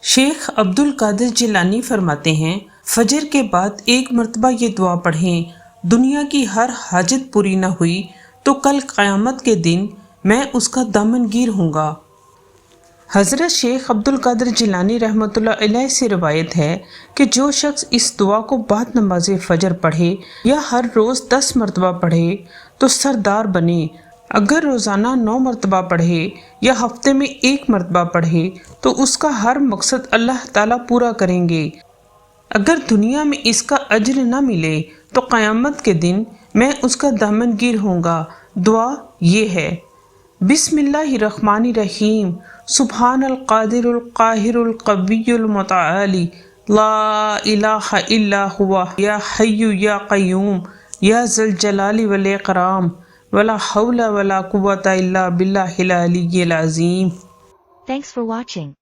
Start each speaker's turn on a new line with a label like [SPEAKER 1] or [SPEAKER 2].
[SPEAKER 1] شیخ عبد القادر جیلانی فرماتے ہیں، فجر کے بعد ایک مرتبہ یہ دعا پڑھیں، دنیا کی ہر حاجت پوری نہ ہوئی تو کل قیامت کے دن میں اس کا دامن گیر ہوں گا۔ حضرت شیخ عبد القادر جیلانی رحمۃ اللہ علیہ سے روایت ہے کہ جو شخص اس دعا کو بعد نماز فجر پڑھے یا ہر روز 10 مرتبہ پڑھے تو سردار بنے، اگر روزانہ 9 مرتبہ پڑھے یا ہفتے میں 1 مرتبہ پڑھے تو اس کا ہر مقصد اللہ تعالیٰ پورا کریں گے۔ اگر دنیا میں اس کا اجر نہ ملے تو قیامت کے دن میں اس کا دامن گیر ہوں گا۔ دعا یہ ہے: بسم اللہ الرحمن الرحیم، سبحان القادر القاہر القوی المتعالی، لا الہ الا ہوا، یا حی یا قیوم، یا ذی الجلال والاکرام، ولا حول ولا قوة الا باللہ العلی العظیم۔
[SPEAKER 2] Thanks for watching.